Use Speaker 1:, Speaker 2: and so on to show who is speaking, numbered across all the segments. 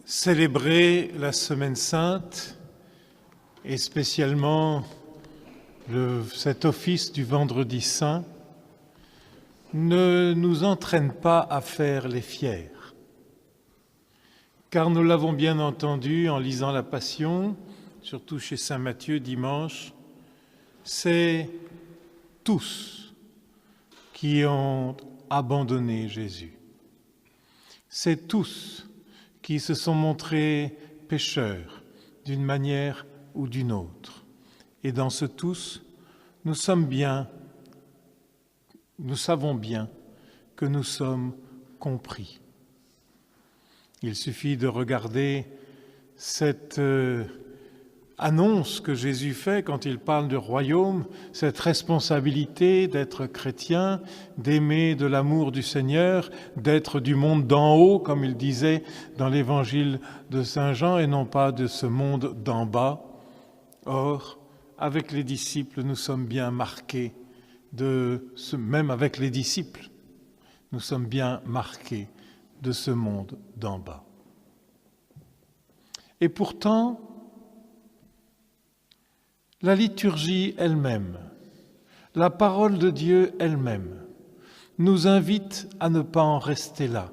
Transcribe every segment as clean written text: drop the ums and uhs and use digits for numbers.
Speaker 1: Célébrer la Semaine Sainte et spécialement cet office du Vendredi Saint ne nous entraîne pas à faire les fiers. Car nous l'avons bien entendu en lisant la Passion, surtout chez saint Matthieu dimanche, c'est tous qui ont abandonné Jésus. C'est tous qui se sont montrés pécheurs d'une manière ou d'une autre. Et dans ce tous, nous savons bien que nous sommes compris. Il suffit de regarder cette annonce que Jésus fait quand il parle du royaume, cette responsabilité d'être chrétien, d'aimer de l'amour du Seigneur, d'être du monde d'en haut, comme il disait dans l'évangile de Saint Jean, et non pas de ce monde d'en bas. Or, avec les disciples, nous sommes bien marqués même avec les disciples, nous sommes bien marqués de ce monde d'en bas. Et pourtant, la liturgie elle-même, la parole de Dieu elle-même, nous invite à ne pas en rester là,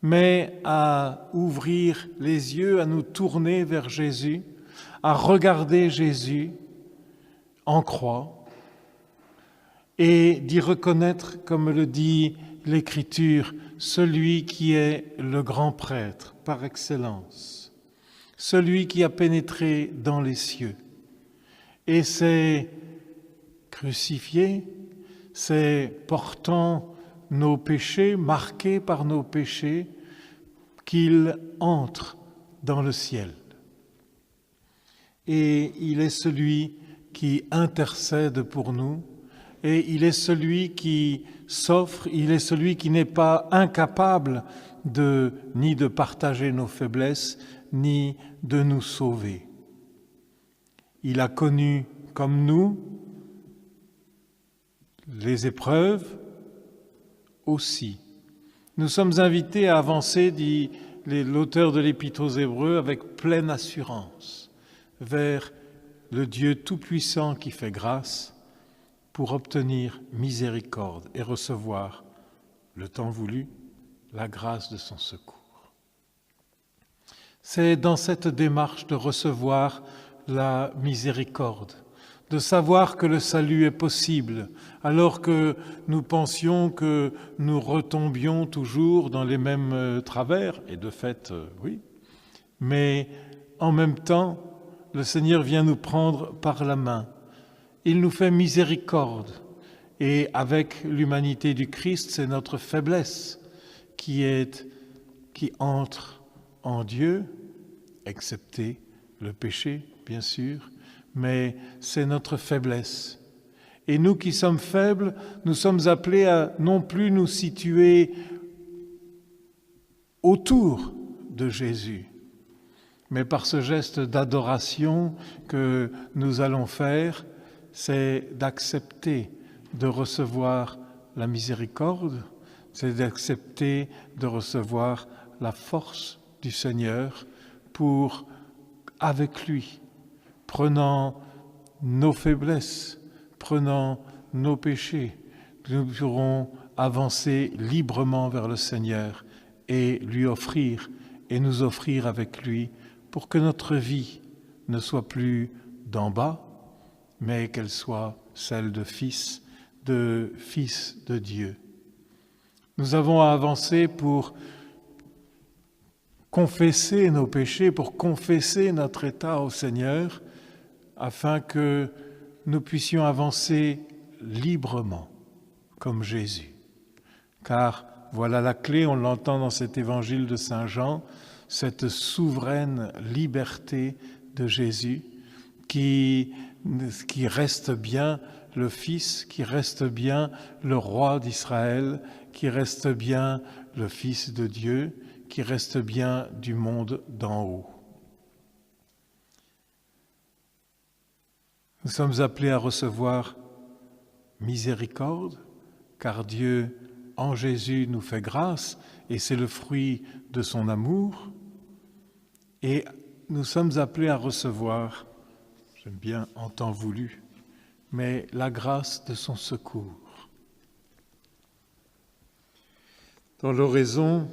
Speaker 1: mais à ouvrir les yeux, à nous tourner vers Jésus, à regarder Jésus en croix et d'y reconnaître, comme le dit l'Écriture, celui qui est le grand prêtre par excellence, celui qui a pénétré dans les cieux. Et c'est crucifié, c'est portant nos péchés, marqué par nos péchés, qu'il entre dans le ciel. Et il est celui qui intercède pour nous, et il est celui qui s'offre, il est celui qui n'est pas incapable ni de partager nos faiblesses, ni de nous sauver. Il a connu, comme nous, les épreuves aussi. Nous sommes invités à avancer, dit l'auteur de l'Épître aux Hébreux, avec pleine assurance vers le Dieu tout-puissant qui fait grâce pour obtenir miséricorde et recevoir, le temps voulu, la grâce de son secours. C'est dans cette démarche de recevoir la miséricorde, de savoir que le salut est possible, alors que nous pensions que nous retombions toujours dans les mêmes travers, et de fait, oui, mais en même temps, le Seigneur vient nous prendre par la main. Il nous fait miséricorde, et avec l'humanité du Christ, c'est notre faiblesse qui entre en Dieu, excepté le péché, bien sûr, mais c'est notre faiblesse. Et nous qui sommes faibles, nous sommes appelés à non plus nous situer autour de Jésus, mais par ce geste d'adoration que nous allons faire, c'est d'accepter de recevoir la miséricorde, c'est d'accepter de recevoir la force du Seigneur pour, avec lui, prenant nos faiblesses, prenant nos péchés, nous pourrons avancer librement vers le Seigneur et lui offrir et nous offrir avec lui pour que notre vie ne soit plus d'en bas, mais qu'elle soit celle de fils de Dieu. Nous avons à avancer pour confesser nos péchés, pour confesser notre état au Seigneur, afin que nous puissions avancer librement, comme Jésus. Car voilà la clé, on l'entend dans cet évangile de Saint Jean, cette souveraine liberté de Jésus qui reste bien le Fils, qui reste bien le roi d'Israël, qui reste bien le Fils de Dieu, qui reste bien du monde d'en haut. Nous sommes appelés à recevoir miséricorde, car Dieu, en Jésus, nous fait grâce, et c'est le fruit de son amour. Et nous sommes appelés à recevoir, j'aime bien en temps voulu, mais la grâce de son secours. Dans l'oraison,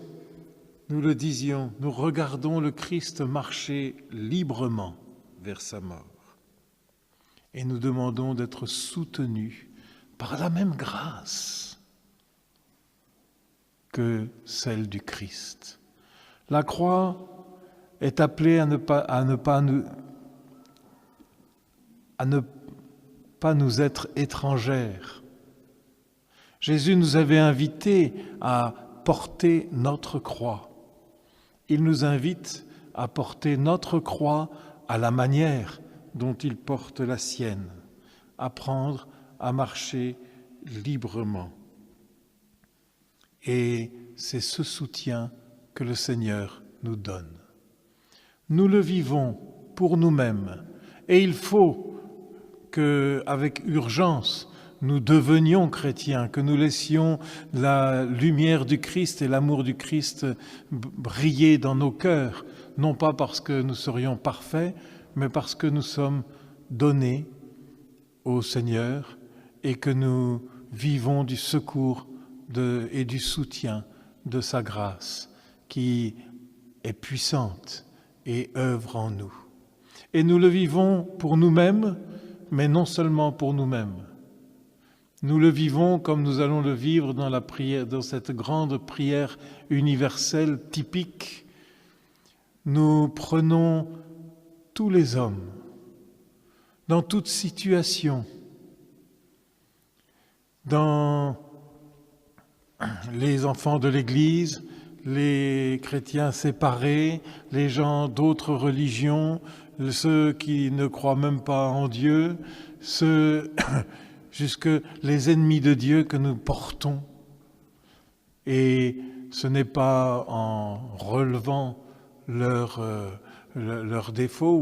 Speaker 1: nous le disions, nous regardons le Christ marcher librement vers sa mort. Et nous demandons d'être soutenus par la même grâce que celle du Christ. La croix est appelée à ne pas nous être étrangère. Jésus nous avait invités à porter notre croix. Il nous invite à porter notre croix à la manière dont il porte la sienne, apprendre à marcher librement. Et c'est ce soutien que le Seigneur nous donne. Nous le vivons pour nous-mêmes et il faut qu'avec urgence, nous devenions chrétiens, que nous laissions la lumière du Christ et l'amour du Christ briller dans nos cœurs, non pas parce que nous serions parfaits, mais parce que nous sommes donnés au Seigneur et que nous vivons du secours et du soutien de sa grâce qui est puissante et œuvre en nous. Et nous le vivons pour nous-mêmes, mais non seulement pour nous-mêmes. Nous le vivons comme nous allons le vivre dans la prière, dans cette grande prière universelle typique. Nous prenons tous les hommes, dans toute situation, dans les enfants de l'Église, les chrétiens séparés, les gens d'autres religions, ceux qui ne croient même pas en Dieu, jusque les ennemis de Dieu que nous portons. Et ce n'est pas en relevant leurs défauts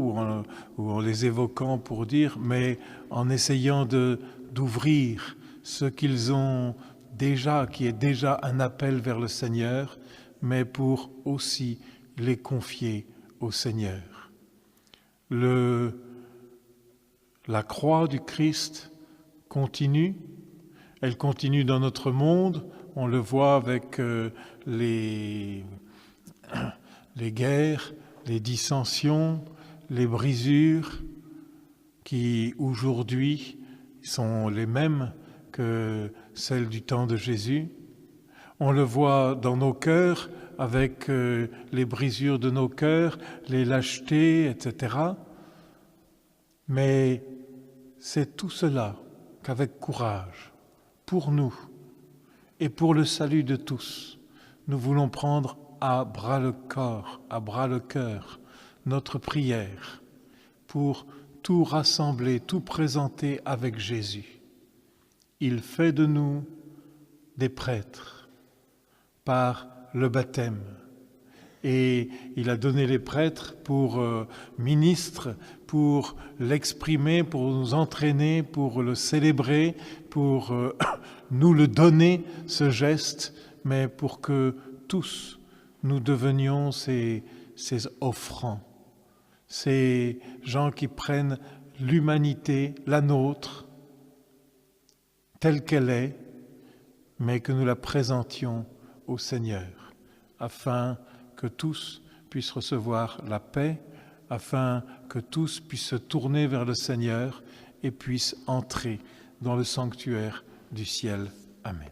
Speaker 1: ou en les évoquant pour dire, mais en essayant d'ouvrir ce qu'ils ont déjà, qui est déjà un appel vers le Seigneur, mais pour aussi les confier au Seigneur. La croix du Christ continue, elle continue dans notre monde, on le voit avec les guerres, les dissensions, les brisures qui aujourd'hui sont les mêmes que celles du temps de Jésus. On le voit dans nos cœurs avec les brisures de nos cœurs, les lâchetés, etc. Mais c'est tout cela qu'avec courage, pour nous et pour le salut de tous, nous voulons prendre à bras le cœur, notre prière pour tout rassembler, tout présenter avec Jésus. Il fait de nous des prêtres par le baptême. Et il a donné les prêtres pour ministres, pour l'exprimer, pour nous entraîner, pour le célébrer, pour nous le donner, ce geste, mais pour que tous nous devenions ces offrants, ces gens qui prennent l'humanité, la nôtre, telle qu'elle est, mais que nous la présentions au Seigneur, afin que tous puissent recevoir la paix, afin que tous puissent se tourner vers le Seigneur et puissent entrer dans le sanctuaire du ciel. Amen.